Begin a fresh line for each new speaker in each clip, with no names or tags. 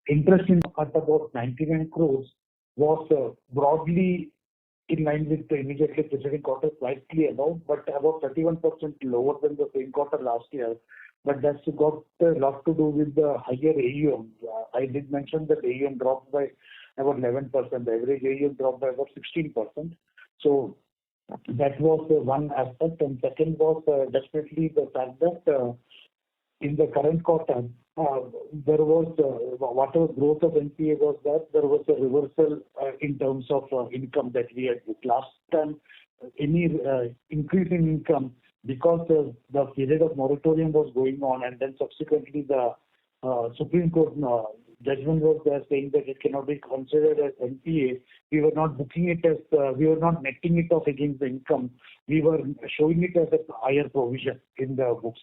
interest in at about 99 crores was broadly in line with the immediately preceding quarter, slightly above, but about 31% lower than the same quarter last year. But that's got a lot to do with the higher AUM. I did mention that AUM dropped by about 11%. The average AUM dropped by about 16%. So that was one aspect. And second was definitely the fact that in the current quarter, there was whatever growth of NPA was that there was a reversal in terms of income that we had booked. Last time, any increase in income because the period of moratorium was going on, and then subsequently the Supreme Court judgment was there saying that it cannot be considered as NPA. We were not booking it as, we were not netting it off against the income. We were showing it as a higher provision in the books.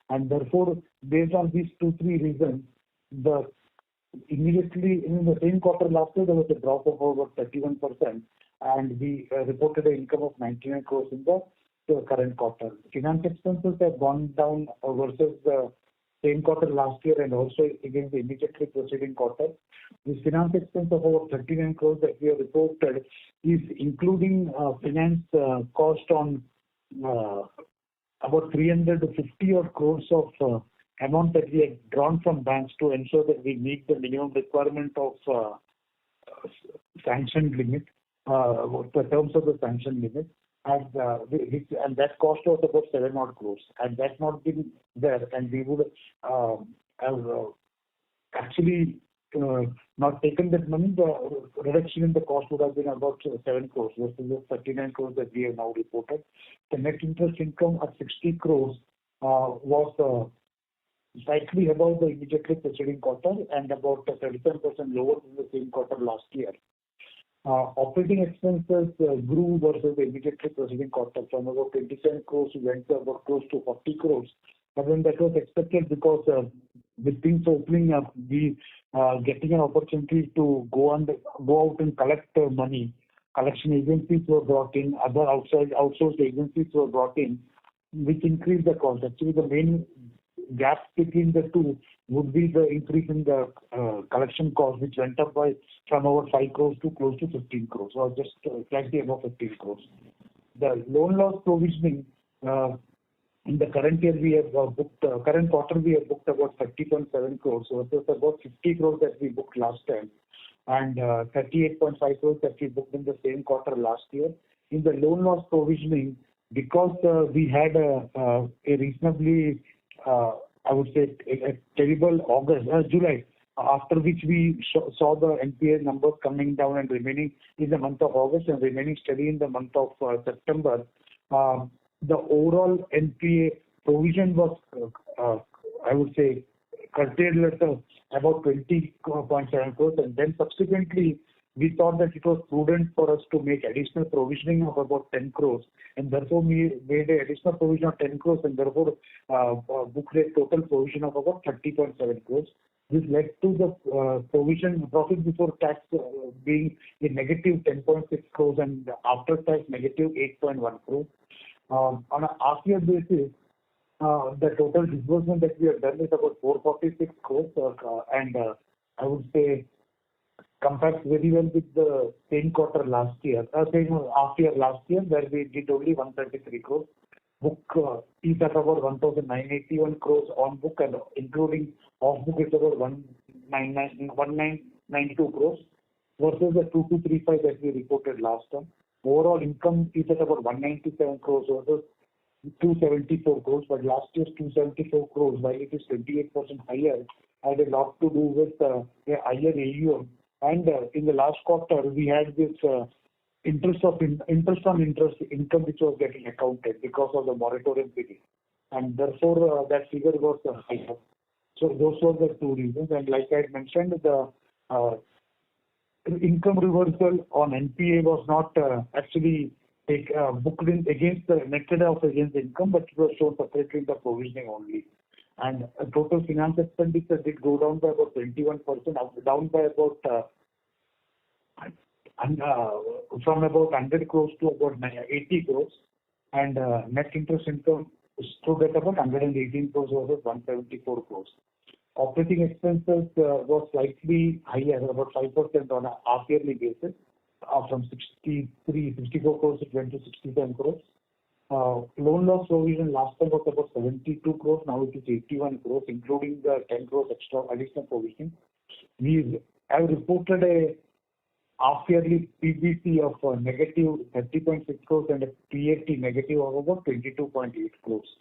And therefore, based on these two, three reasons, the immediately in the same quarter last year, there was a drop of over 31%, and we reported an income of 99 crores in the current quarter. Finance expenses have gone down versus the same quarter last year and also against the immediately preceding quarter. The finance expense of over 39 crores that we have reported is including finance cost on about 350 odd crores of amount that we have drawn from banks to ensure that we meet the minimum requirement of sanction limit, the terms of the sanction limit. And that cost was about 7 odd crores. And that's not been there. And we would have actually not taken that money. The reduction in the cost would have been about 7 crores versus the 39 crores that we have now reported. The net interest income at 60 crores was slightly above the immediately preceding quarter and about 37% lower than the same quarter last year. Operating expenses grew versus the immediately preceding quarter from about 27 crores we went to about close to 40 crores. But then that was expected because with things opening up, we getting an opportunity to go out and collect money. Collection agencies were brought in, other outsourced agencies were brought in, which increased the cost. Actually, the main gap between the two would be the increase in the collection cost, which went up by from over 5 crores to close to 15 crores, or just slightly above 15 crores. The loan loss provisioning in the current year we have booked, current quarter we have booked about 30.7 crores, so it was about 50 crores that we booked last time, and 38.5 crores that we booked in the same quarter last year. In the loan loss provisioning, because we had a reasonably I would say a terrible July, after which we saw the NPA numbers coming down and remaining in the month of August and remaining steady in the month of September. The overall NPA provision was, I would say, curtailed at about 20.7 crores, and then subsequently we thought that it was prudent for us to make additional provisioning of about 10 crores, and therefore we made an additional provision of 10 crores and therefore booked a total provision of about 30.7 crores. This led to the provision profit before tax being a negative 10.6 crores and after tax negative 8.1 crores. On a half-year basis, the total disbursement that we have done is about 446 crores, and I would say compares very well with the same quarter last year, same half year last year, where we did only 133 crores. Book is at about 1,981 crores on book, and including off book is about 1,992 crores versus the 2,235 that we reported last time. Overall income is at about 197 crores versus 274 crores, but last year's 274 crores, while it is 28% higher, had a lot to do with a higher AUM. And in the last quarter, we had this interest on interest income which was getting accounted because of the moratorium period, and therefore that figure was higher. So those were the two reasons. And like I had mentioned, the income reversal on NPA was not actually booked in against the netted off against the income, but it was shown separately in the provisioning only. And total finance expenditure did go down by about 21%, down by about from about 100 crores to about 80 crores, and net interest income stood at about 118 crores versus 174 crores. Operating expenses was slightly higher, about 5% on a half-yearly basis, from 64 crores it went to 67 crores. Loan loss provision last time was about 72 crores, now it is 81 crores, including the 10 crores extra additional provision. We have reported a half-yearly PBT of negative 30.6 crores and a PAT negative of about 22.8 crores.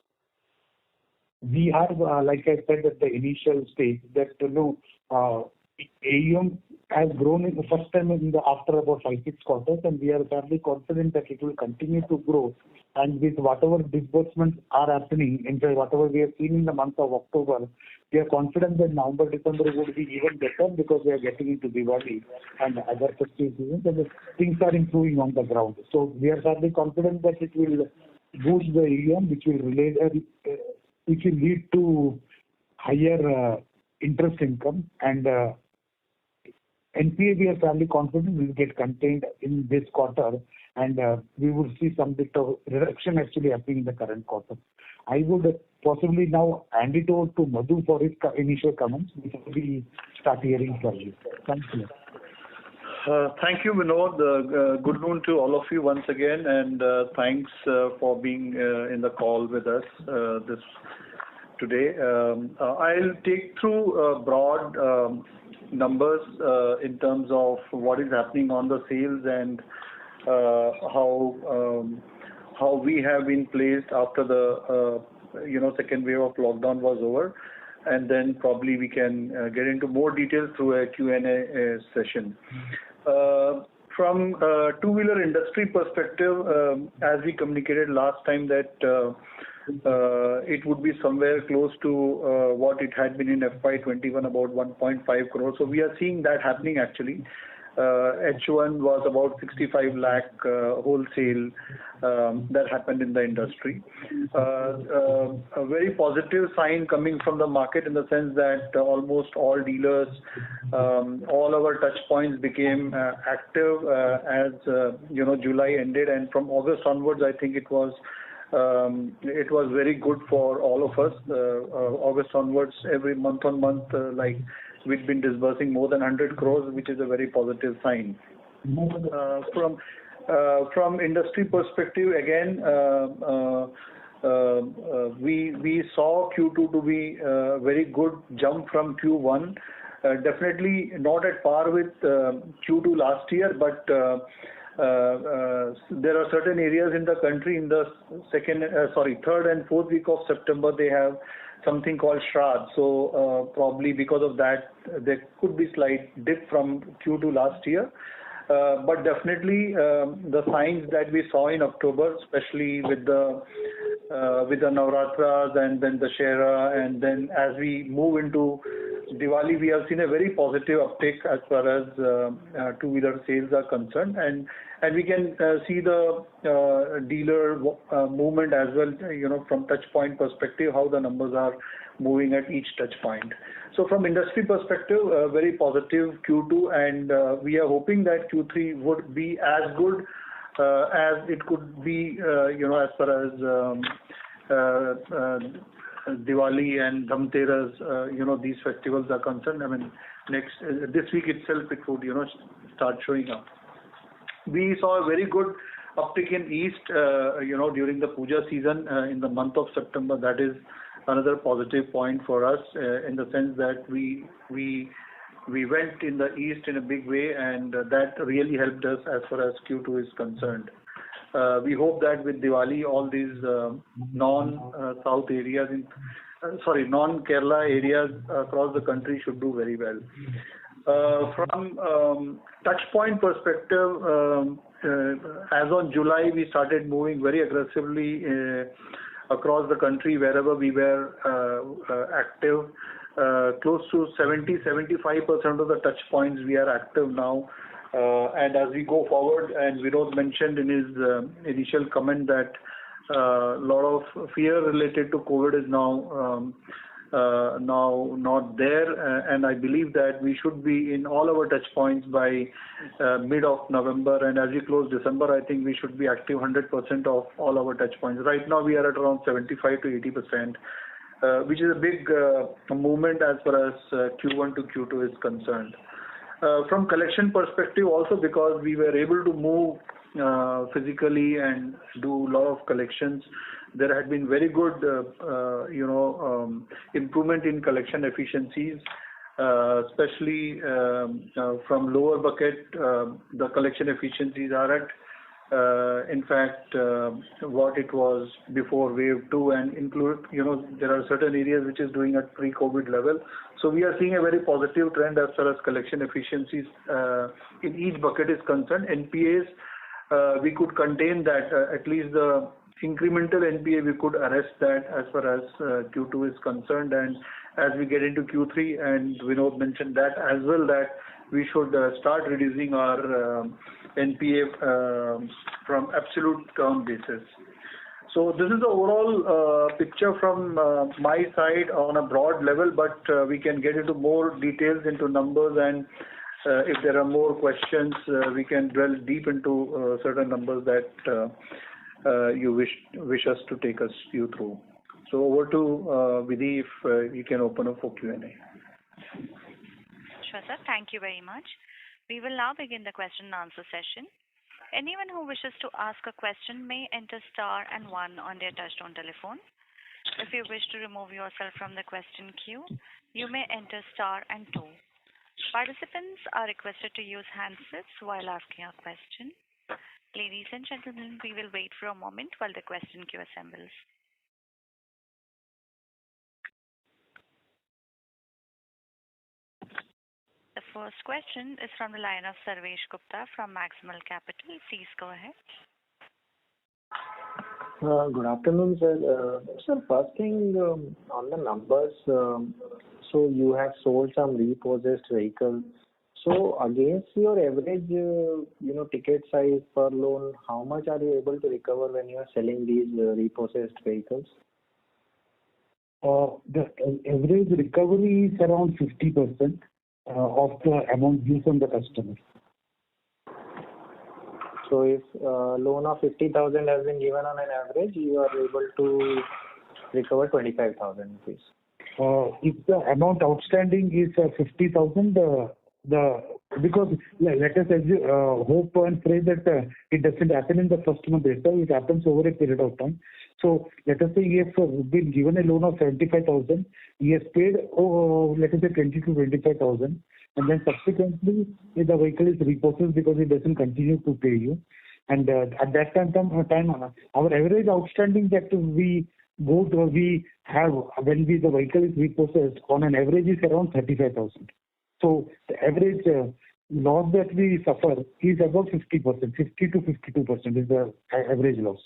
We have, like I said at the initial stage, that AUM has grown in the first time after about 5-6 quarters, and we are fairly confident that it will continue to grow. And with whatever disbursements are happening, in fact, whatever we have seen in the month of October, we are confident that November, December would be even better because we are getting into Diwali and other festive seasons, and things are improving on the ground. So we are fairly confident that it will boost the AUM, which will lead to higher interest income, and NPA we are fairly confident will get contained in this quarter, and we will see some bit of reduction actually happening in the current quarter. I would possibly now hand it over to Madhu for his initial comments before we start hearing from you. Thank you.
Thank you, Vinod. Good noon to all of you once again, and thanks for being in the call with us today. I'll take through broad numbers in terms of what is happening on the sales and how we have been placed after the second wave of lockdown was over, and then probably we can get into more details through a Q&A session. From two-wheeler industry perspective, as we communicated last time that it would be somewhere close to what it had been in FY21, about 1.5 crores. So we are seeing that happening actually. H1 was about 65 lakh wholesale that happened in the industry. A very positive sign coming from the market in the sense that almost all dealers, all our touch points became active as July ended, and from August onwards I think it was very good for all of us. August onwards, every month on month, like we've been disbursing more than 100 crores, which is a very positive sign. From industry perspective, again, we saw Q2 to be a very good jump from Q1. Definitely not at par with Q2 last year, but there are certain areas in the country in the third and fourth week of September they have something called Shraddh. So probably because of that there could be slight dip from Q2 last year. But definitely the signs that we saw in October, especially with the Navratras and then the Dussehra, and then as we move into Diwali, we have seen a very positive uptick as far as two-wheeler sales are concerned, and we can see the dealer movement as well, from touch point perspective, how the numbers are moving at each touch point. So from industry perspective, very positive Q2, and we are hoping that Q3 would be as good as it could be, as far as Diwali and Dhamteras, these festivals are concerned. I mean, this week itself it would, start showing up. We saw a very good uptick in East, during the Puja season in the month of September. That is another positive point for us in the sense that we went in the East in a big way, and that really helped us as far as Q2 is concerned. We hope that with Diwali, all these non-South areas, non-Kerala areas across the country should do very well. From touch point perspective, as on July, we started moving very aggressively across the country wherever we were active. Close to 70-75% of the touch points we are active now. And as we go forward, and Vinod mentioned in his initial comment that a lot of fear related to COVID is now not there, and I believe that we should be in all our touch points by mid of November, and as we close December, I think we should be active 100% of all our touch points. Right now we are at around 75 to 80%. which is a big movement as far as Q1 to Q2 is concerned. From collection perspective also, because we were able to move physically and do a lot of collections, there had been very good improvement in collection efficiencies, especially from lower bucket. The collection efficiencies are at in fact what it was before wave 2, and include, there are certain areas which is doing at pre-COVID level. So we are seeing a very positive trend as far as collection efficiencies in each bucket is concerned. NPAs, we could contain that, at least the incremental NPA we could arrest that as far as Q2 is concerned. And as we get into Q3, and Vinod mentioned that as well, that we should start reducing our NPA from absolute term basis. So this is the overall picture from my side on a broad level, but we can get into more details into numbers, and if there are more questions, we can dwell deep into certain numbers that you wish us to take you through. So over to Vidhi, if you can open up for Q&A.
Sure, sir. Thank you very much. We will now begin the question and answer session. Anyone who wishes to ask a question may enter star and 1 on their touchtone telephone. If you wish to remove yourself from the question queue, you may enter star and 2. Participants are requested to use handsets while asking a question. Ladies and gentlemen, we will wait for a moment while the question queue assembles. The first question is from the line of Sarvesh Gupta from Maximal Capital. Please go ahead.
Good afternoon, sir. Sir, first thing on the numbers, so you have sold some repossessed vehicles. So against your average, ticket size per loan, how much are you able to recover when you are selling these repossessed vehicles?
The average recovery is around 50% of the amount due from the customer.
So if a loan of 50,000 has been given on an average, you are able to recover 25,000 rupees.
If the amount outstanding is 50,000, because let us hope and pray that it doesn't happen in the first month itself, it happens over a period of time. So let us say he has been given a loan of 75,000, he has paid, let us say 20 to 25,000, and then subsequently the vehicle is repossessed because it doesn't continue to pay you. And at that time, our average outstanding that we have when the vehicle is repossessed on an average is around 35,000. So the average loss that we suffer is about 50%, 50 to 52% is the average loss.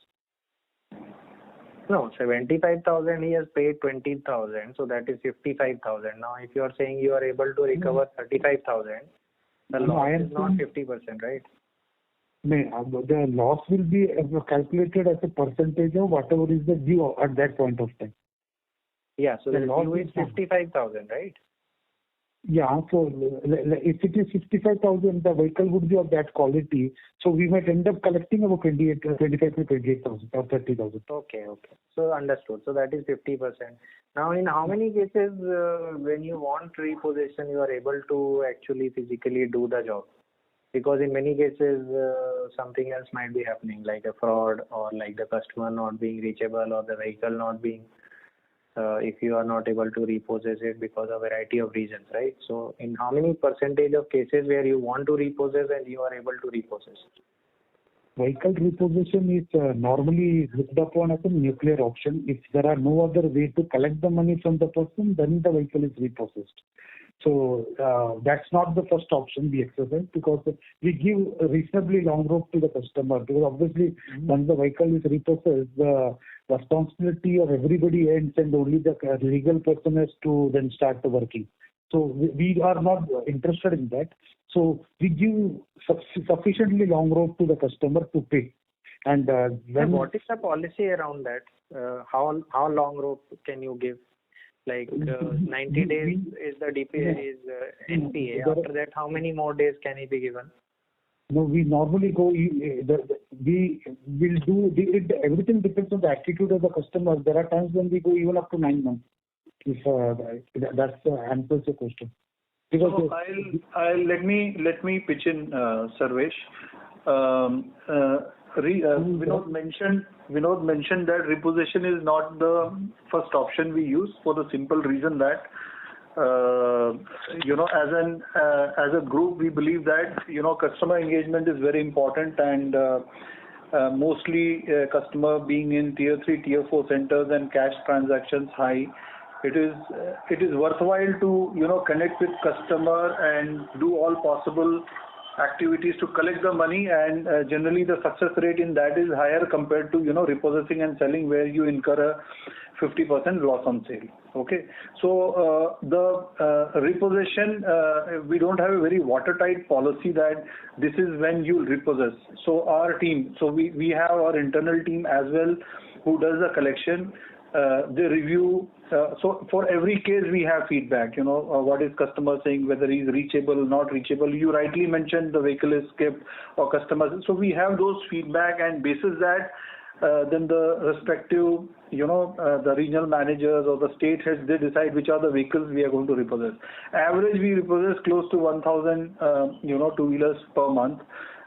No, 75,000 he has paid 20,000, so that is 55,000. Now, if you are saying you are able to recover 35,000, the loss is not 50%, right?
No, the loss will be calculated as a percentage of whatever is the due at that point of time.
Yeah, so the due is 55,000, right?
Yeah, so if it is 55,000, the vehicle would be of that quality. So we might end up collecting about 25 to 28,000 or 30,000.
Okay. So understood. So that is 50%. Now, in how many cases when you want repossession, you are able to actually physically do the job? Because in many cases, something else might be happening, like a fraud or like the customer not being reachable or the vehicle not being if you are not able to repossess it because of a variety of reasons, right? So in how many percentage of cases where you want to repossess and you are able to repossess?
Vehicle repossession is normally looked upon as a nuclear option. If there are no other way to collect the money from the person, then the vehicle is repossessed. So that's not the first option we exercise, because we give a reasonably long rope to the customer, because obviously once the vehicle is repossessed, the responsibility of everybody ends and only the legal person has to then start working. So we are not interested in that. So we give sufficiently long rope to the customer to pay. And
what is the policy around that? How long rope can you give? Like 90 days is the DPA is NPA. After that, how many more days can he be given?
No, we normally go. We will do. Everything depends on the attitude of the customer. There are times when we go even up to 9 months. If that's answers your question. Because
So let me pitch in, Sarvesh. Vinod mentioned that repossession is not the first option we use for the simple reason that as a group we believe that customer engagement is very important, and mostly customer being in tier 3, tier 4 centers and cash transactions high, it is worthwhile to connect with customer and do all possible activities to collect the money, and generally the success rate in that is higher compared to repossessing and selling, where you incur a 50% loss on sale. Okay, so the repossession, we don't have a very watertight policy that this is when you repossess. So our team, we have our internal team as well who does the collection. They review. So for every case we have feedback. What is customer saying, whether he's reachable, not reachable. You rightly mentioned the vehicle is skipped or customers. So we have those feedback, and basis that then the respective the regional managers or the state heads, they decide which are the vehicles we are going to repossess. Average we repossess close to 1,000 two-wheelers per month.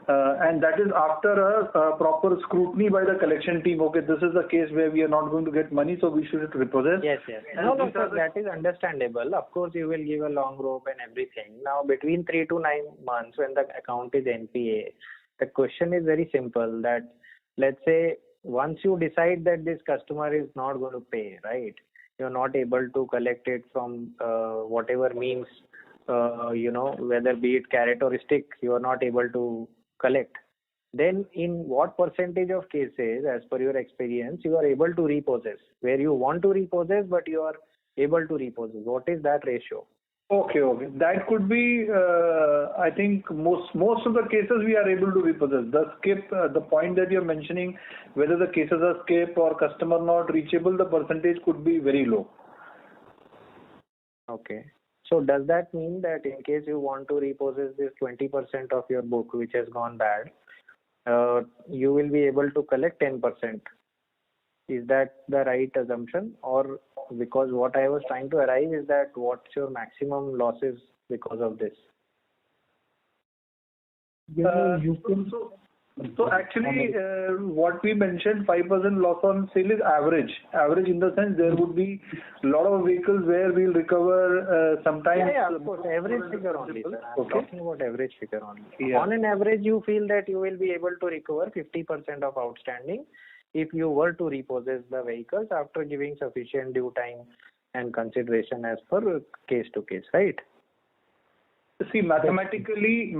And that is after a proper scrutiny by the collection team. Okay, this is the case where we are not going to get money, so we should repossess.
Yes. No, sir, that is understandable. Of course, you will give a long rope and everything. Now, between 3 to 9 months when the account is NPA, the question is very simple, that let's say once you decide that this customer is not going to pay, right? You're not able to collect it from whatever means, whether be it carrot or stick, you are not able to collect. Then in what percentage of cases, as per your experience, you are able to repossess, where you want to repossess but you are able to repossess? What is that ratio?
Okay. That could be, I think most of the cases we are able to repossess. The skip, the point that you're mentioning, whether the cases are skip or customer not reachable, the percentage could be very low.
Okay. So does that mean that in case you want to repossess this 20% of your book which has gone bad, you will be able to collect 10%? Is that the right assumption? Or because what I was trying to arrive is that what's your maximum losses because of this?
So actually, what we mentioned, 5% loss on sale is average. Average in the sense there would be a lot of vehicles where we'll recover sometimes.
Yeah, of course, average figure only, sir. I'm talking about average figure only.
Yeah.
On an average, you feel that you will be able to recover 50% of outstanding if you were to repossess the vehicles after giving sufficient due time and consideration as per case to case, right?
See, mathematically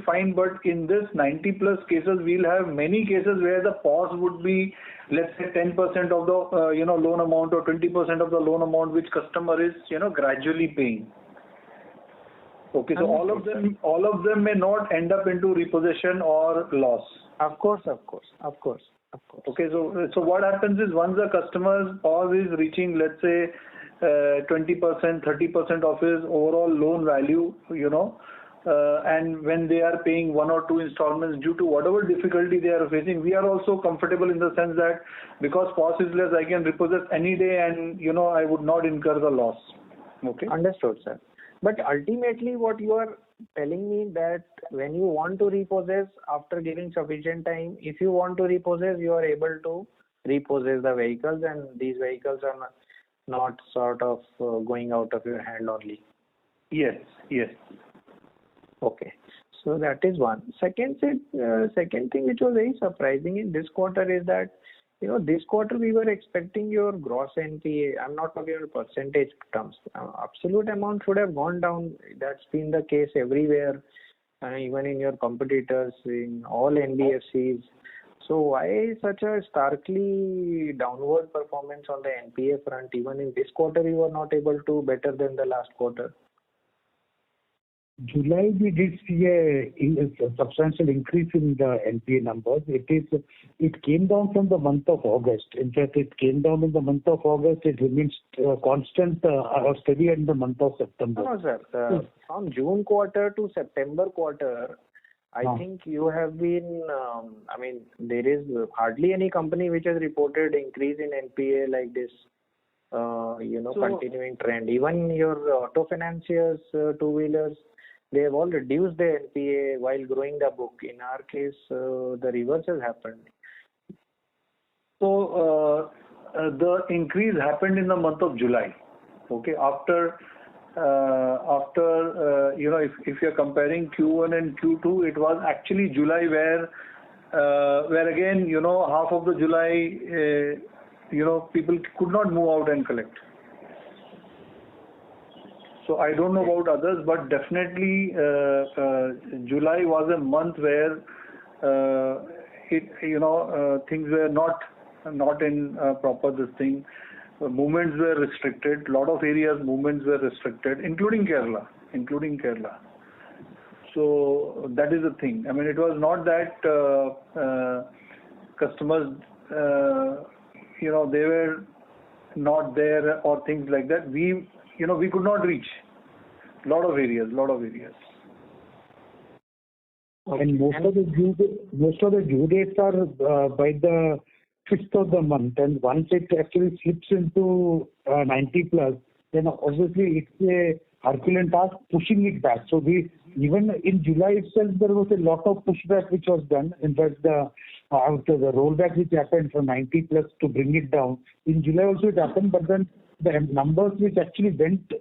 fine, but in this 90 plus cases, we'll have many cases where the pause would be, let's say 10% of the loan amount or 20% of the loan amount which customer is gradually paying. Okay, so all of them may not end up into repossession or loss.
Of course.
Okay, so what happens is once the customer's pause is reaching, let's say 20%, 30% of his overall loan value, and when they are paying 1 or 2 installments due to whatever difficulty they are facing, we are also comfortable in the sense that because pause is less, I can repossess any day and I would not incur the loss. Okay.
Understood, sir. But ultimately what you are telling me that when you want to repossess after giving sufficient time, if you want to repossess, you are able to repossess the vehicles, and these vehicles are not sort of going out of your hand only.
Yes.
Okay. So that is one. Second thing which was very surprising in this quarter is that, this quarter we were expecting your gross NPA, I'm not talking about percentage terms, absolute amount should have gone down. That's been the case everywhere, even in your competitors, in all NBFCs. So why such a starkly downward performance on the NPA front? Even in this quarter, you were not able to better than the last quarter.
July we did see a substantial increase in the NPA numbers. It came down from the month of August. In fact, it came down in the month of August. It remains constant or steady in the month of September.
No, sir. From June quarter to September quarter, I think you have been, there is hardly any company which has reported increase in NPA like this. continuing trend. Even your auto financiers, two-wheelers, they have all reduced their NPA while growing the book. In our case, the reverse has happened.
So the increase happened in the month of July. Okay, after if you're comparing Q1 and Q2, it was actually July where again, half of the July, people could not move out and collect. So I don't know about others, but definitely July was a month where things were not in proper this thing. Movements were restricted. A lot of areas movements were restricted, including Kerala. So that is the thing. I mean, it was not that customers, they were not there or things like that. We could not reach a lot of areas.
And most of the due dates are by the 5th of the month, and once it actually slips into 90 plus, then obviously it's a Herculean task pushing it back. So even in July itself, there was a lot of pushback which was done. In fact, after the rollback which happened from 90 plus to bring it down, in July also it happened, but then the numbers which actually went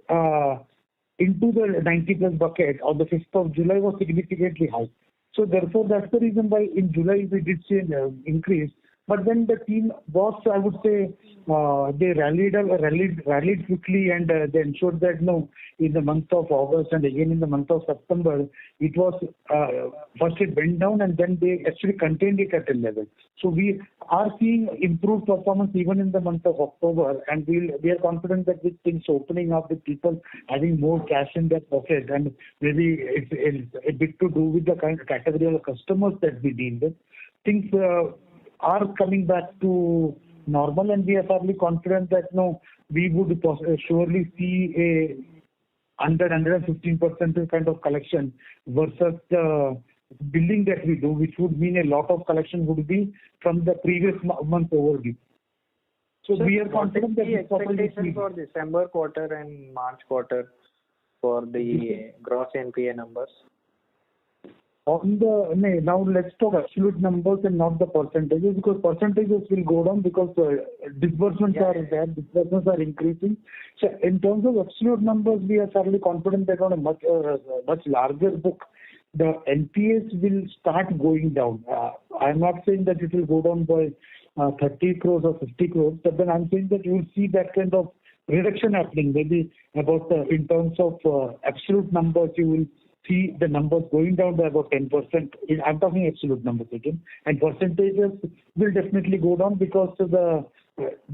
into the 90 plus bucket on the 5th of July was significantly high. So therefore, that's the reason why in July we did see an increase. But then the team was, I would say, they rallied quickly, and they ensured that in the month of August and again in the month of September, it was first it went down and then they actually contained it at a level. So we are seeing improved performance even in the month of October, and we are confident that with things opening up, with people having more cash in their pocket, and maybe it's a bit to do with the kind of category of customers that we deal with, things are coming back to normal, and we are fairly confident that we would surely see a 115% kind of collection versus the billing that we do, which would mean a lot of collection would be from the previous month overdue. So we are confident that
the expectation for December quarter and March quarter for the gross NPA numbers.
Now let's talk absolute numbers and not the percentages, because percentages will go down because disbursements are there, disbursements are increasing. So in terms of absolute numbers, we are fairly confident that on a much larger book, the NPAs will start going down. I'm not saying that it will go down by 30 crores or 50 crores, but then I'm saying that you will see that kind of reduction happening. Maybe about in terms of absolute numbers, you will see the numbers going down by about 10%. I'm talking absolute numbers again. And percentages will definitely go down because the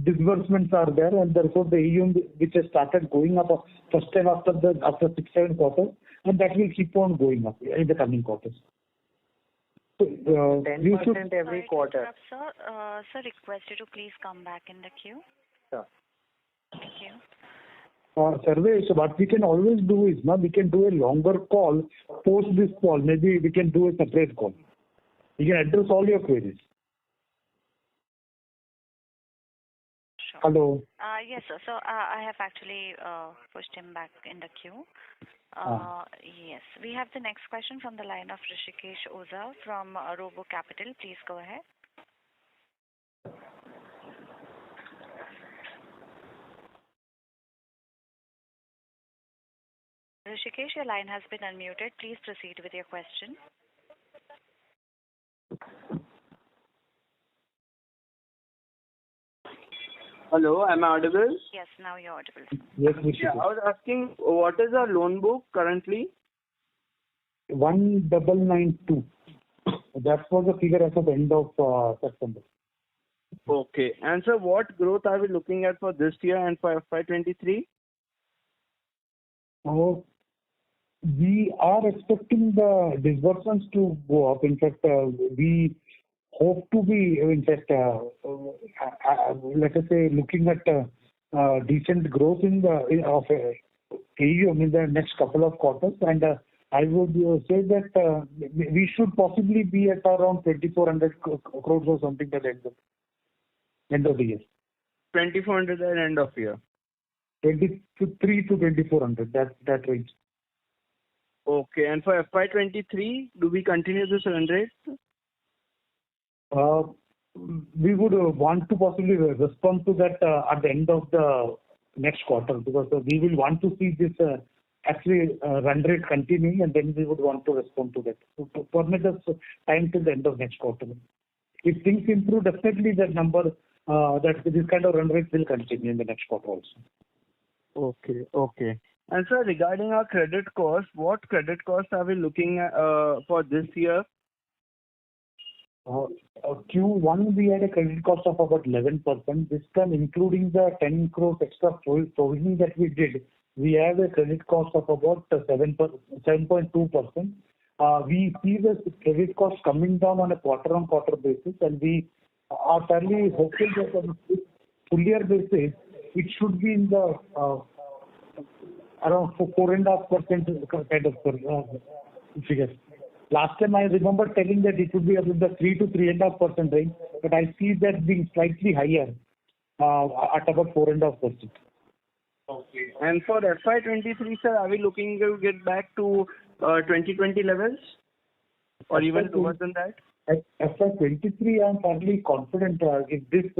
disbursements are there, and therefore the AUM which has started going up first time after 6-7 quarters, and that will keep on going up in the coming quarters. So,
10% every quarter.
Sir, request you to please come back in the queue.
Sure.
Thank you.
Survey, so what we can always do is we can do a longer call post this call. Maybe we can do a separate call. We can address all your queries.
Sure.
Hello.
Yes, sir. So I have actually pushed him back in the queue. Yes. We have the next question from the line of Rishikesh Oza from Robo Capital. Please go ahead. Rishikesh, your line has been unmuted. Please proceed with your question.
Hello, am I audible?
Yes, now you're audible.
Yes,
Yeah, I was asking, what is our loan book currently?
1992. That was the figure as of the end of September.
Okay. And sir, what growth are we looking at for this year and for FY23?
So we are expecting the disbursements to go up. In fact, we hope to be, let us say, looking at decent growth of AUM in the next couple of quarters. And I would say that we should possibly be at around 2,400 crores or something by the end of the year.
2,400 at end of year.
23 to 2,400, that range.
Okay. And for FY23, do we continue this run rate?
We would want to possibly respond to that at the end of the next quarter, because we will want to see this actually run rate continuing, and then we would want to respond to that. To permit us time till the end of next quarter. If things improve, definitely that number, that this kind of run rate will continue in the next quarter also.
Okay. And sir, regarding our credit cost, what credit cost are we looking at for this year?
Q1 we had a credit cost of about 11%. This time, including the 10 crores extra provisioning that we did, we have a credit cost of about 7.2%. We see the credit cost coming down on a quarter-on-quarter basis, and we are fairly hopeful that on a full year basis, it should be in the around 4.5% kind of figure. Last time I remember telling that it would be about the 3 to 3.5% range, but I see that being slightly higher at about 4.5%.
Okay. And for FY23, sir, are we looking to get back to 2020 levels, or even lower than that?
At FY23, I am fairly confident if this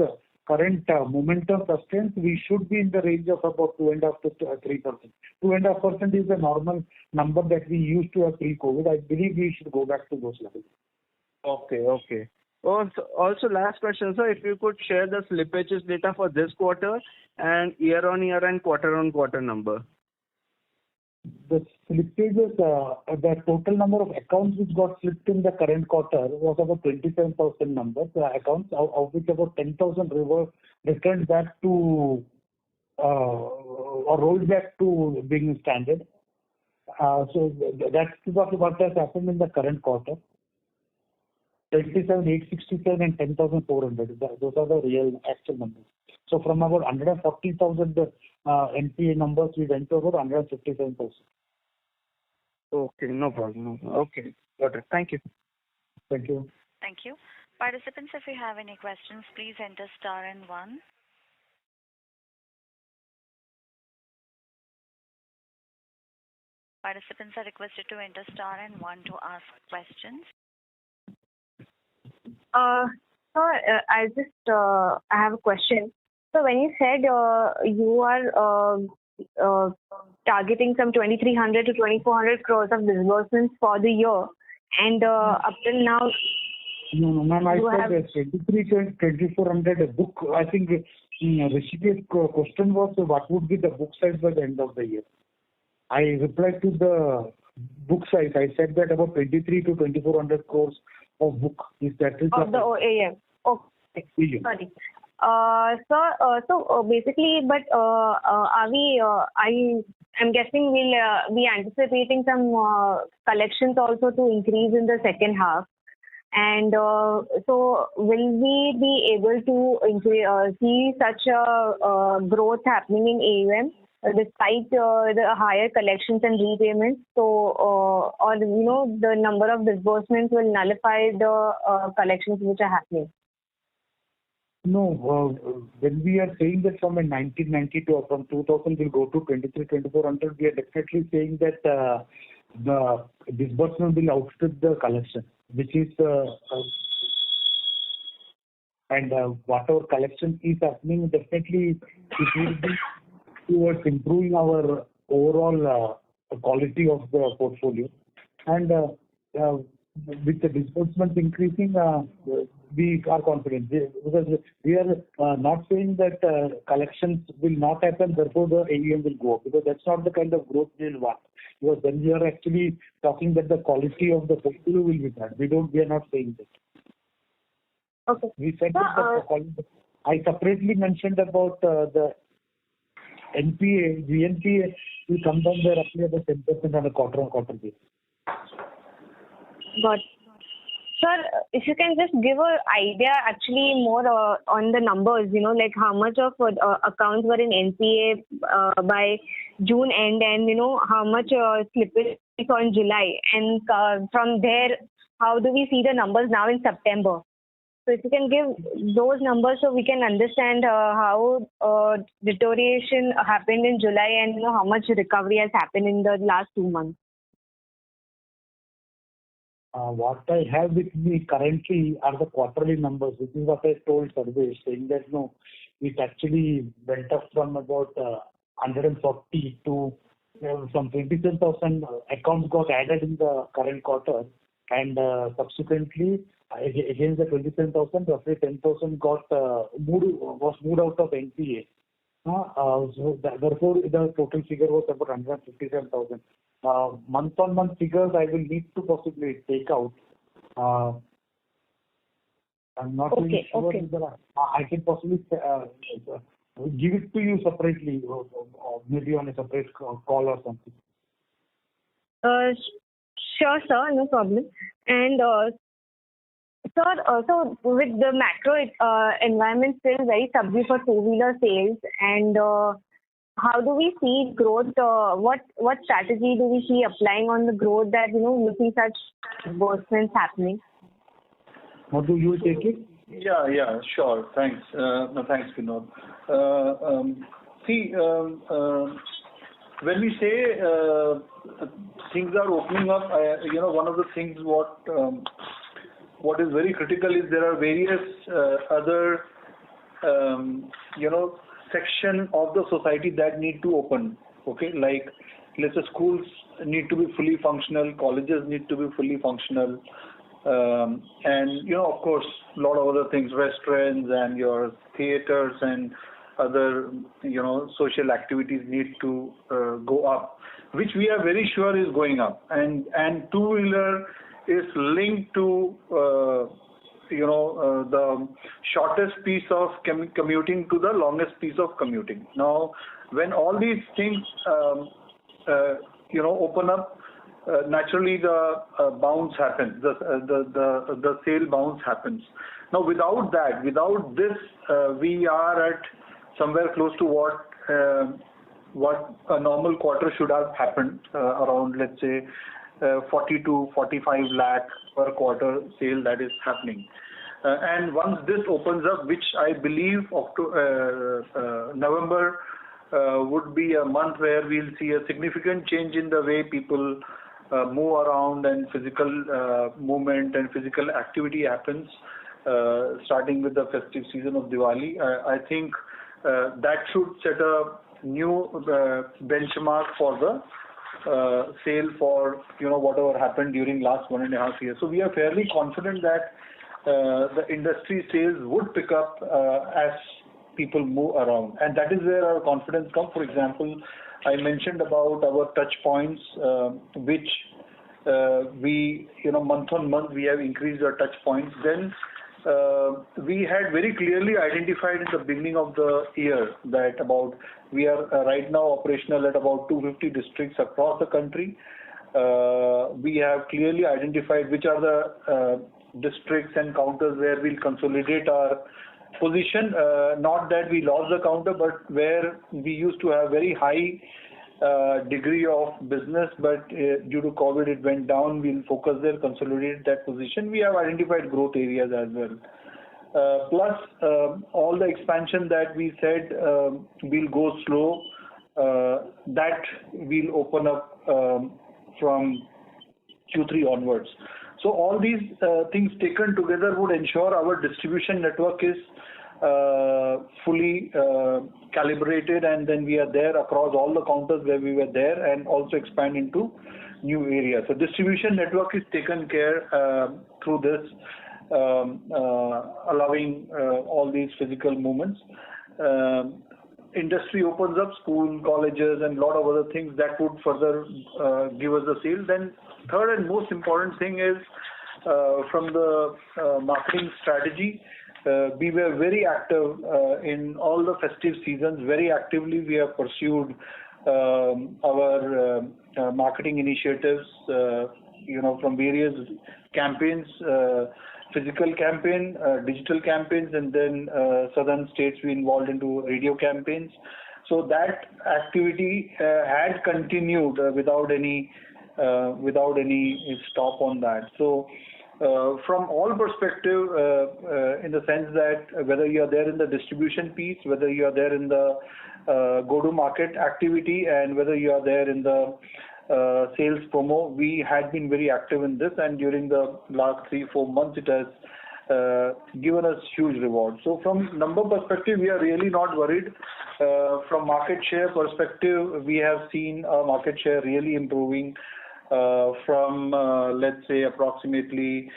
current momentum sustains, we should be in the range of about 2.5 to 3%. 2.5% is the normal number that we used to have pre-COVID. I believe we should go back to those levels.
Okay. Also, last question, sir, if you could share the slippages data for this quarter and year-on-year and quarter-on-quarter number.
The slippages, the total number of accounts which got slipped in the current quarter was about 27,000 numbers accounts, of which about 10,000 returned back to or rolled back to being standard. So that's what has happened in the current quarter. 27,867 and 10,400. Those are the real actual numbers. So from about 140,000 NPA numbers, we went to about 157,000.
Okay, no problem. Okay, got it. Thank you.
Thank you.
Thank you. Participants, if you have any questions, please enter star and 1. Participants are requested to enter star and 1 to ask questions.
I have a question. So when you said you are targeting some 2,300 to 2,400 crores of disbursements for the year, and up till now,
no, ma'am, I said 23 to 2,400 book. I think Rishike's question was what would be the book size by the end of the year. I replied to the book size. I said that about 23 to 2,400 crores of book is that is
of the OAM. Okay, sorry. So basically, but are we? I'm guessing we'll be anticipating some collections also to increase in the second half, and so will we be able to see such a growth happening in AUM despite the higher collections and repayments? So, or the number of disbursements will nullify the collections which are happening.
No, when we are saying that from 1992 or from 2000 will go to 2,400, we are definitely saying that the disbursement will outstrip the collection, which is and whatever collection is happening, definitely it will be towards improving our overall quality of the portfolio. And with the disbursements increasing, we are confident because we are not saying that collections will not happen, therefore the AUM will go up, because that's not the kind of growth we will want. Because then we are actually talking that the quality of the portfolio will be bad. We are not saying that.
Okay.
We said that the quality. I separately mentioned about the NPA, GNPA will come down there roughly about 10% on a quarter-on-quarter basis.
But sir, if you can just give an idea actually more on the numbers, like how much of accounts were in NPA by June end, and how much slippage is on July, and from there, how do we see the numbers now in September? So if you can give those numbers so we can understand how deterioration happened in July and how much recovery has happened in the last 2 months.
What I have with me currently are the quarterly numbers, which is what I told Sarvesh, saying that it actually went up from about 140 to some 27,000 accounts got added in the current quarter, and subsequently against the 27,000, roughly 10,000 was moved out of NPA. Therefore, the total figure was about 157,000. Month-on-month figures I will need to possibly take out. I'm not really sure whether I can possibly give it to you separately, or maybe on a separate call or something.
Sure, sir, no problem. And sir, so with the macro environment still very subdued for two-wheeler sales, and how do we see growth? What strategy do we see applying on the growth that we see such advertisements happening?
What do you take it?
Yeah, sure. Thanks. Thanks, Vinod. When we say things are opening up, one of the things what is very critical is there are various other section of the society that need to open. Okay, like let's say schools need to be fully functional, colleges need to be fully functional, and of course a lot of other things, restaurants and your theaters and other social activities need to go up, which we are very sure is going up, and two-wheeler is linked to the shortest piece of commuting to the longest piece of commuting. Now, when all these things open up, naturally the bounce happens, the sale bounce happens. Now, without this, we are at somewhere close to what a normal quarter should have happened, around, let's say, 40 to 45 lakh per quarter sale that is happening. And once this opens up, which I believe November would be a month where we'll see a significant change in the way people move around, and physical movement and physical activity happens, starting with the festive season of Diwali. I think that should set a new benchmark for the sale for whatever happened during last 1.5 years. So we are fairly confident that the industry sales would pick up as people move around, and that is where our confidence comes. For example, I mentioned about our touch points, which we month on month we have increased our touch points. Then we had very clearly identified in the beginning of the year that we are right now operational at about 250 districts across the country. We have clearly identified which are the districts and counters where we'll consolidate our position. Not that we lost the counter, but where we used to have very high degree of business, but due to COVID it went down. We'll focus there, consolidate that position. We have identified growth areas as well. Plus all the expansion that we said will go slow, that will open up from Q3 onwards. So all these things taken together would ensure our distribution network is fully calibrated, and then we are there across all the counters where we were there, and also expand into new areas. So distribution network is taken care through this, allowing all these physical movements. Industry opens up, school, colleges, and a lot of other things that would further give us the sale. Then third and most important thing is from the marketing strategy. We were very active in all the festive seasons. Very actively we have pursued our marketing initiatives, from various campaigns, physical campaign, digital campaigns, and then southern states we involved into radio campaigns. So that activity had continued without any stop on that. So from all perspective, in the sense that whether you are there in the distribution piece, whether you are there in the go-to-market activity, and whether you are there in the sales promo, we had been very active in this, and during the last 3-4 months, it has given us huge reward. So from number perspective, we are really not worried. From market share perspective, we have seen our market share really improving from let's say approximately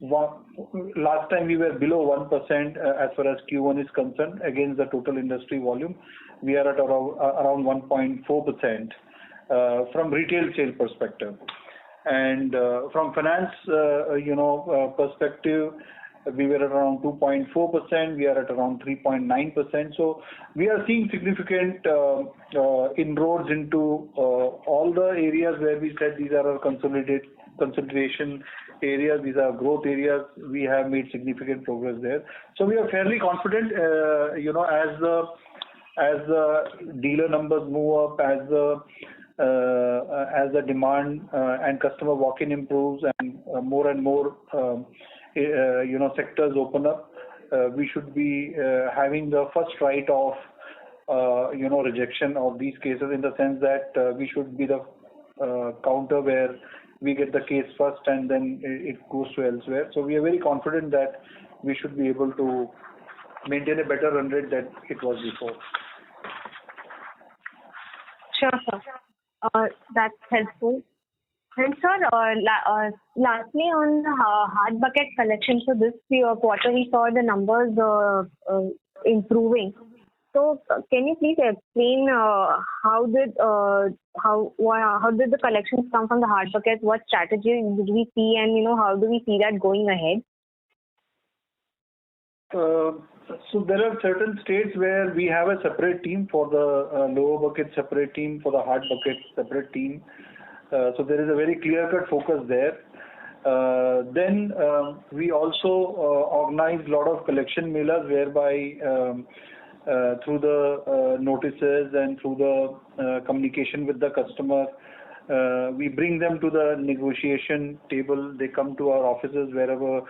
last time we were below 1% as far as Q1 is concerned against the total industry volume. We are at around 1.4% from retail sale perspective. And from finance, perspective, we were at around 2.4%. We are at around 3.9%. So we are seeing significant inroads into all the areas where we said these are our consolidation areas. These are growth areas. We have made significant progress there. So we are fairly confident. As the dealer numbers move up, as the demand and customer walk-in improves, and more sectors open up, we should be having the first right of rejection of these cases, in the sense that we should be the counter where we get the case first and then it goes to elsewhere. So we are very confident that we should be able to maintain a better run rate than it was before.
Sure, sir. That's helpful. And sir, lastly on the hard bucket collection, so this quarter we saw the numbers improving. So can you please explain how did the collections come from the hard bucket? What strategy did we see, and how do we see that going ahead?
So there are certain states where we have a separate team for the lower bucket, separate team for the hard bucket, separate team. So there is a very clear-cut focus there. Then we also organize a lot of collection mailers, whereby through the notices and through the communication with the customer, we bring them to the negotiation table. They come to our offices wherever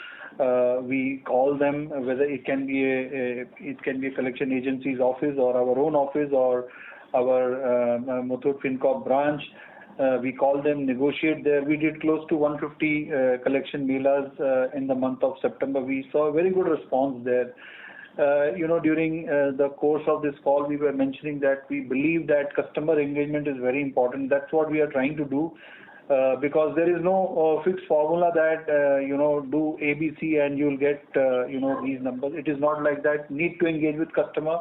we call them, whether it can be a collection agency's office or our own office or our Muthoot FinCorp branch. We call them, negotiate there. We did close to 150 collection mailers in the month of September. We saw a very good response there. During the course of this call, we were mentioning that we believe that customer engagement is very important. That's what we are trying to do, because there is no fixed formula that do ABC and you'll get these numbers. It is not like that. Need to engage with customer.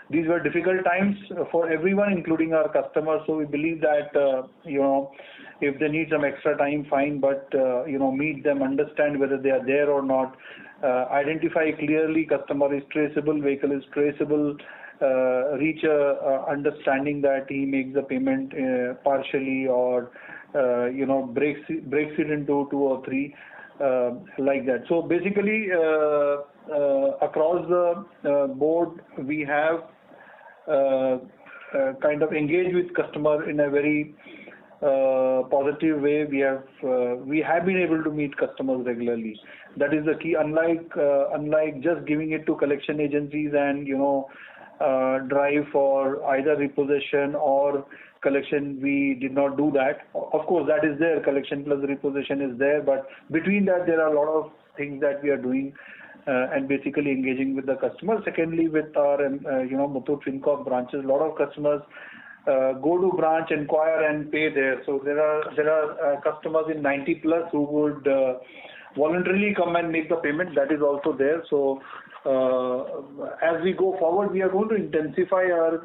These were difficult times for everyone, including our customers. So we believe that if they need some extra time, fine, but meet them, understand whether they are there or not. Identify clearly customer is traceable, vehicle is traceable, reach a understanding that he makes the payment partially or breaks it into 2 or 3 like that. So basically across the board we have kind of engaged with customer in a very positive way. We have been able to meet customers regularly. That is the key. Unlike just giving it to collection agencies and drive for either repossession or collection, we did not do that. Of course, that is there. Collection plus repossession is there, but between that there are a lot of things that we are doing and basically engaging with the customer. Secondly, with our Muthoot FinCorp branches, a lot of customers go to branch, inquire and pay there. So there are customers in 90 plus who would voluntarily come and make the payment. That is also there. So as we go forward, we are going to intensify our,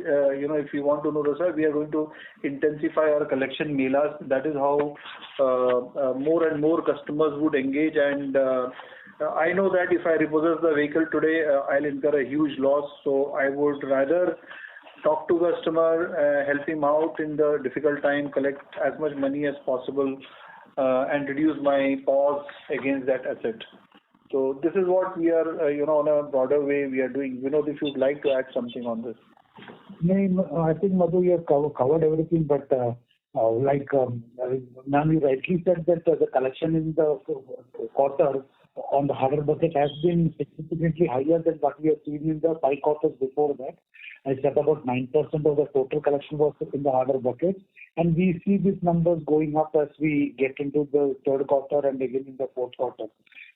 if you want to know the sir, we are going to intensify our collection mailers. That is how more and more customers would engage. And I know that if I repossess the vehicle today, I'll incur a huge loss. So I would rather talk to customer, help him out in the difficult time, collect as much money as possible, and reduce my pause against that asset. So this is what we are, on a broader way we are doing. Vinod, if you'd like to add something on this.
No, I think Madhu, you have covered everything, but like ma'am, you rightly said that the collection in the quarter on the harder bucket has been significantly higher than what we have seen in the 5 quarters before that. I said about 9% of the total collection was in the harder bucket, and we see these numbers going up as we get into the third quarter and again in the fourth quarter.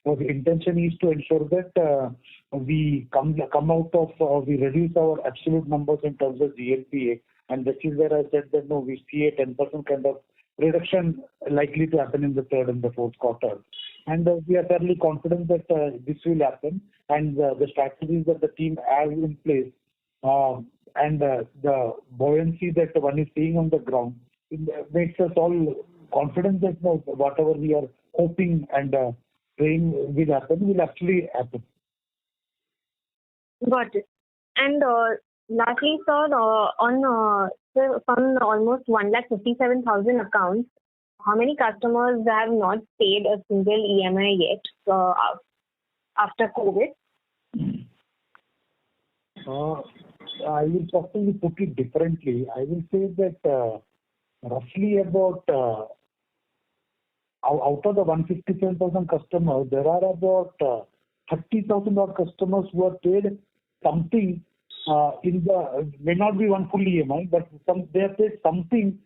Now, the intention is to ensure that we come out of, we reduce our absolute numbers in terms of GNPA, and that is where I said that no, we see a 10% kind of reduction likely to happen in the third and the fourth quarter. And we are fairly confident that this will happen, and the strategies that the team has in place and the buoyancy that one is seeing on the ground, it makes us all confident that no, whatever we are hoping and praying will happen will actually happen.
Got it. And lastly, sir, from almost 157,000 accounts, how many customers have not paid a single EMI yet after COVID?
I will possibly put it differently. I will say that roughly about out of the 157,000 customers, there are about 30,000 odd customers who have paid something may not be one full EMI, but they have paid something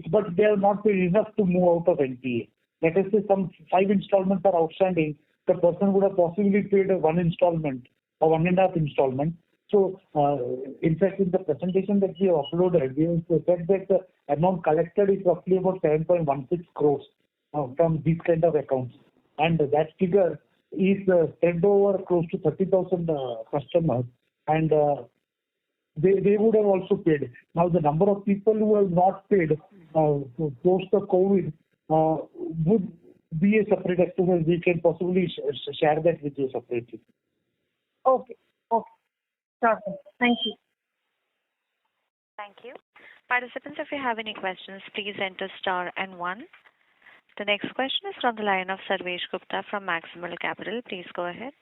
but they have not paid enough to move out of NPA. Let us say some 5 installments are outstanding. The person would have possibly paid one installment or 1.5 installment. So, in fact, in the presentation that we have uploaded, we have said that the amount collected is roughly about 7.16 crores from these kind of accounts. And that figure is spread over close to 30,000 customers, and they would have also paid. Now, the number of people who have not paid post the COVID would be a separate estimate. We can possibly share that with you separately.
Okay. Sure, sir. Thank you.
Thank you. Participants, if you have any questions, please enter star and 1. The next question is from the line of Sarvesh Gupta from Maximal Capital. Please go ahead.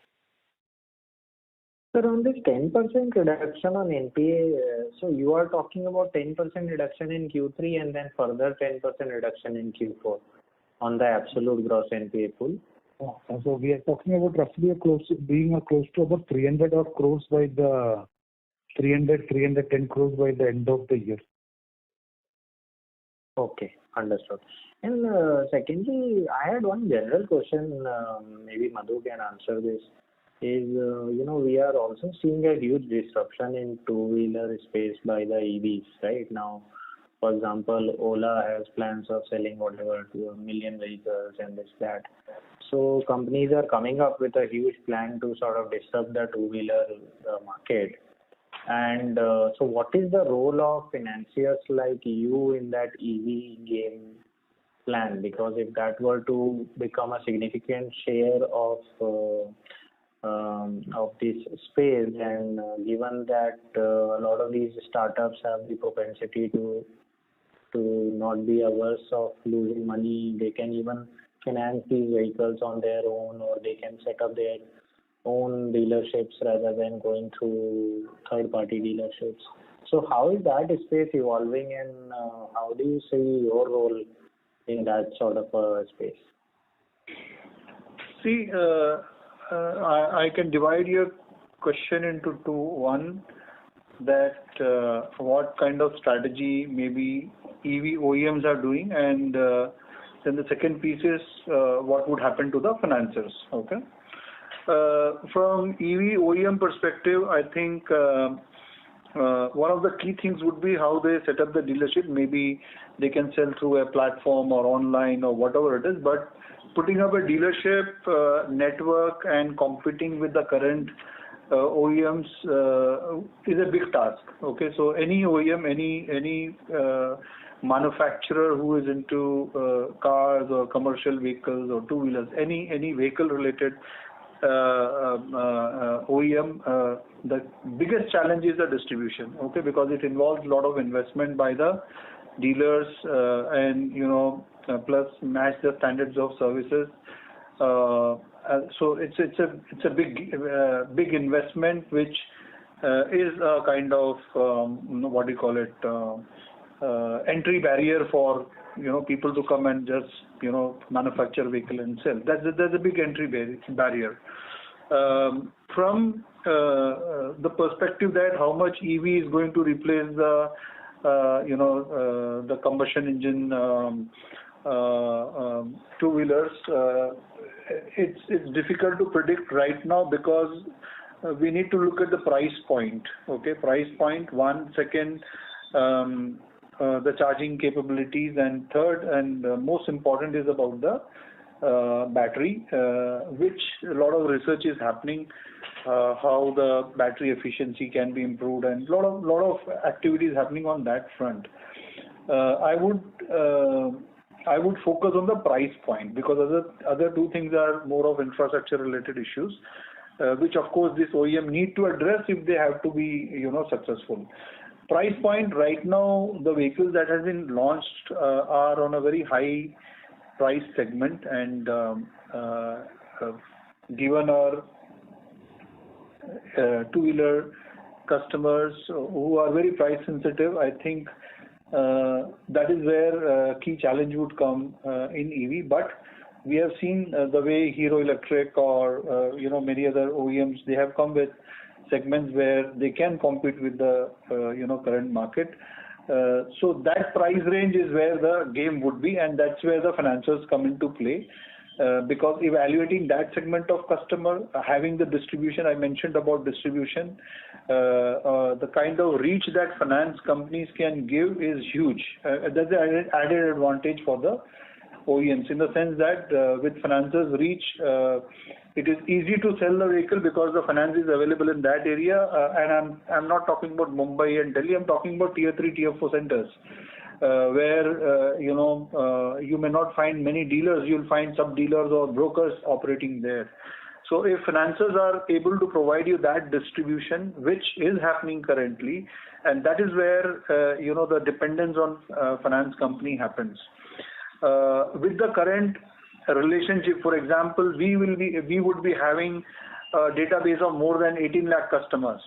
Sir, on this 10% reduction on NPA, so you are talking about 10% reduction in Q3 and then further 10% reduction in Q4 on the absolute gross NPA pool?
So we are talking about roughly close to about 300 odd crores by the 310 crores by the end of the year.
Okay, understood. And secondly, I had one general question, maybe Madhu can answer this, is, we are also seeing a huge disruption in two-wheeler space by the EVs right now. For example, Ola has plans of selling whatever 2 million vehicles and this, that. So companies are coming up with a huge plan to sort of disrupt the two-wheeler market. And so what is the role of financiers like you in that EV game plan? Because if that were to become a significant share of this space, and given that a lot of these startups have the propensity to not be averse of losing money, they can even finance these vehicles on their own, or they can set up their own dealerships rather than going through third-party dealerships. So how is that space evolving, and how do you see your role in that sort of a space?
See, I can divide your question into two. One, that what kind of strategy maybe EV OEMs are doing, and then the second piece is what would happen to the financiers. Okay. From EV OEM perspective, I think one of the key things would be how they set up the dealership. Maybe they can sell through a platform or online or whatever it is, but putting up a dealership network and competing with the current OEMs is a big task. Okay, so any OEM, any manufacturer who is into cars or commercial vehicles or two-wheelers, any vehicle-related OEM, the biggest challenge is the distribution. Okay, because it involves a lot of investment by the dealers, and plus match the standards of services. So it's a big investment, which is a kind of what do you call it, entry barrier for people to come and just, manufacture vehicle and sell. That's a big entry barrier. From the perspective that how much EV is going to replace the combustion engine two-wheelers, it's difficult to predict right now because we need to look at the price point. Okay, price point, one, second, the charging capabilities, and third and most important is about the battery, which a lot of research is happening, how the battery efficiency can be improved, and lot of activities happening on that front. I would focus on the price point because other two things are more of infrastructure related issues, which of course this OEM need to address if they have to be successful. Price point right now, the vehicles that have been launched are on a very high price segment, and given our two-wheeler customers who are very price sensitive, I think that is where key challenge would come in EV. But we have seen the way Hero Electric or many other OEMs, they have come with segments where they can compete with the current market. So that price range is where the game would be, and that's where the financials come into play. Because evaluating that segment of customer, having the distribution, I mentioned about distribution, the kind of reach that finance companies can give is huge. That's an added advantage for the OEMs in the sense that with financiers reach, it is easy to sell the vehicle because the finance is available in that area. And I'm not talking about Mumbai and Delhi. I'm talking about tier 3, tier 4 centers. Where you may not find many dealers, you'll find sub dealers or brokers operating there. So if financiers are able to provide you that distribution, which is happening currently, and that is where the dependence on finance company happens. With the current relationship, for example, we would be having a database of more than 18 lakh customers.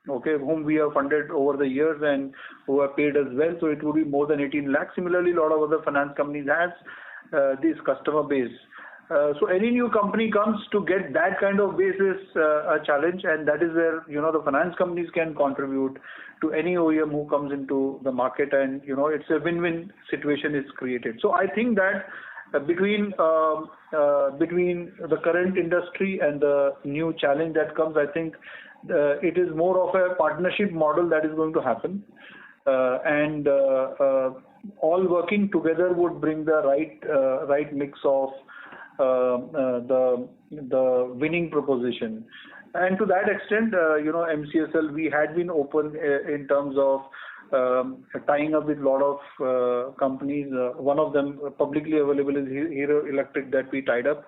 Okay, whom we have funded over the years and who have paid as well. So it would be more than 18 lakhs. Similarly, a lot of other finance companies has this customer base. So any new company comes to get that kind of base is a challenge, and that is where the finance companies can contribute to any OEM who comes into the market, and it's a win-win situation is created. So I think that between the current industry and the new challenge that comes, I think it is more of a partnership model that is going to happen, and all working together would bring the right mix of the winning proposition. And to that extent, MCSL, we had been open in terms of tying up with a lot of companies. One of them publicly available is Hero Electric that we tied up.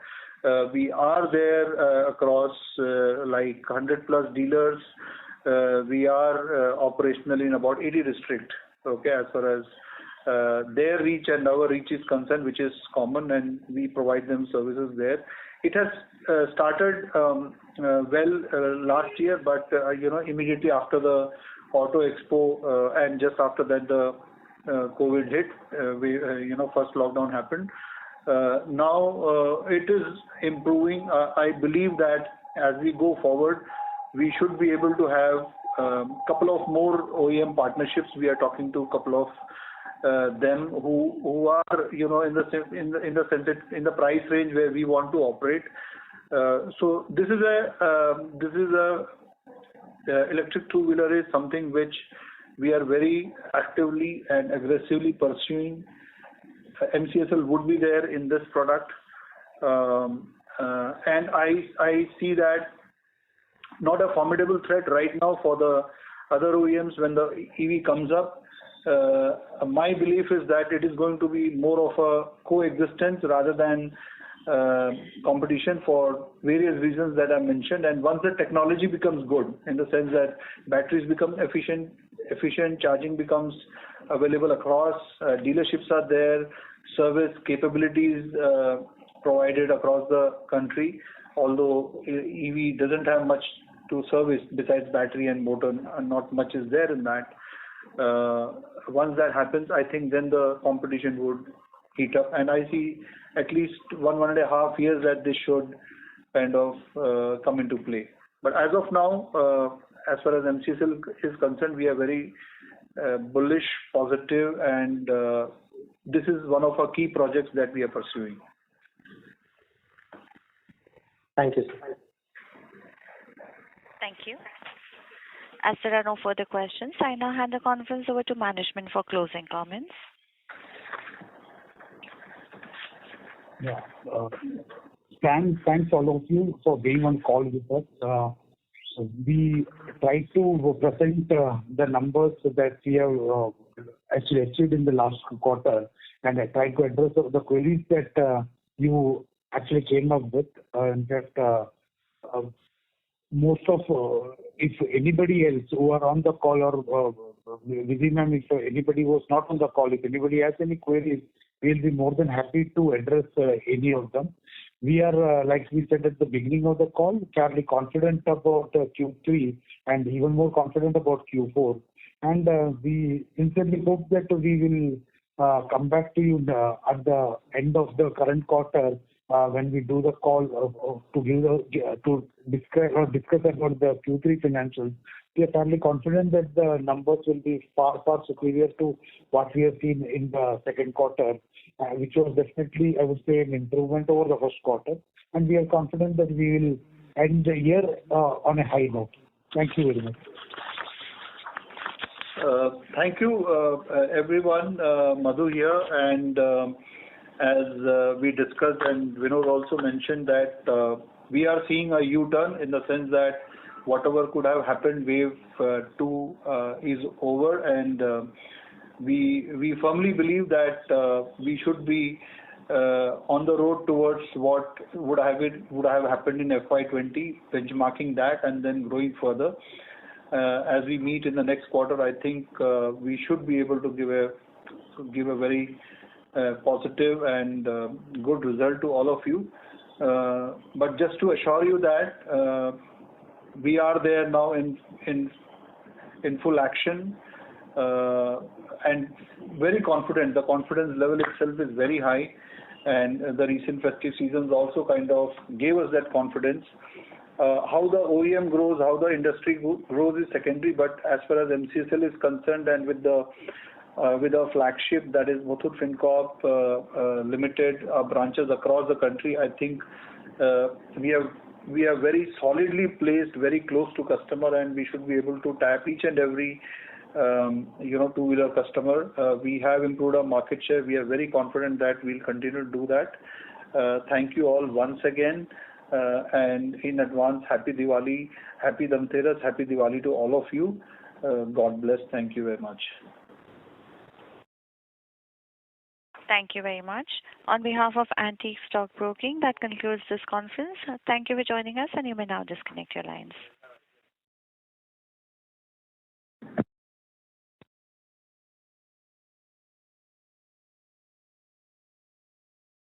We are there across like 100 plus dealers. We are operational in about 80 districts. Okay, as far as their reach and our reach is concerned, which is common, and we provide them services there. It has started last year, but immediately after the Auto Expo and just after that the COVID hit, first lockdown happened. Now it is improving. I believe that as we go forward, we should be able to have couple of more OEM partnerships. We are talking to a couple of them who are in the price range where we want to operate. So this is a electric two-wheeler is something which we are very actively and aggressively pursuing. MCSL would be there in this product, and I see that not a formidable threat right now for the other OEMs when the EV comes up. My belief is that it is going to be more of a coexistence rather than competition for various reasons that I mentioned. And once the technology becomes good, in the sense that batteries become efficient, charging becomes available across, dealerships are there, service capabilities provided across the country, although EV doesn't have much to service besides battery and motor, not much is there in that. Once that happens, I think then the competition would heat up, and I see at least 1.5 years that this should kind of come into play. But as of now, as far as MCSL is concerned, we are very bullish, positive, and this is one of our key projects that we are pursuing.
Thank you, sir.
Thank you. As there are no further questions, I now hand the conference over to management for closing comments.
Yeah. Thanks all of you for being on call with us. We try to present the numbers that we have actually achieved in the last quarter, and I try to address the queries that you actually came up with. In fact, most of, if anybody else who are on the call or Vizi ma'am, if anybody was not on the call, if anybody has any queries, we'll be more than happy to address any of them. We are, like we said at the beginning of the call, fairly confident about Q3 and even more confident about Q4. And we sincerely hope that we will come back to you at the end of the current quarter when we do the call to discuss about the Q3 financials. We are fairly confident that the numbers will be far superior to what we have seen in the second quarter, which was definitely, I would say, an improvement over the first quarter. And we are confident that we will end the year on a high note. Thank you very much.
Thank you, everyone. Madhu here, and as we discussed, and Vinod also mentioned that we are seeing a U-turn in the sense that whatever could have happened, wave 2 is over, and we firmly believe that we should be on the road towards what would have happened in FY20, benchmarking that and then growing further. As we meet in the next quarter, I think we should be able to give a very positive and good result to all of you. But just to assure you that we are there now in full action and very confident. The confidence level itself is very high, and the recent festive seasons also kind of gave us that confidence. How the OEM grows, how the industry grows is secondary, but as far as MCSL is concerned, and with our flagship, that is Muthoot Fincorp Limited, branches across the country, I think we are very solidly placed, very close to customer, and we should be able to tap each and every two-wheeler customer. We have improved our market share. We are very confident that we'll continue to do that. Thank you all once again, and in advance, Happy Diwali, Happy Dhanteras, Happy Diwali to all of you. God bless. Thank you very much.
Thank you very much. On behalf of Antique Stock Broking, that concludes this conference. Thank you for joining us, and you may now disconnect your lines.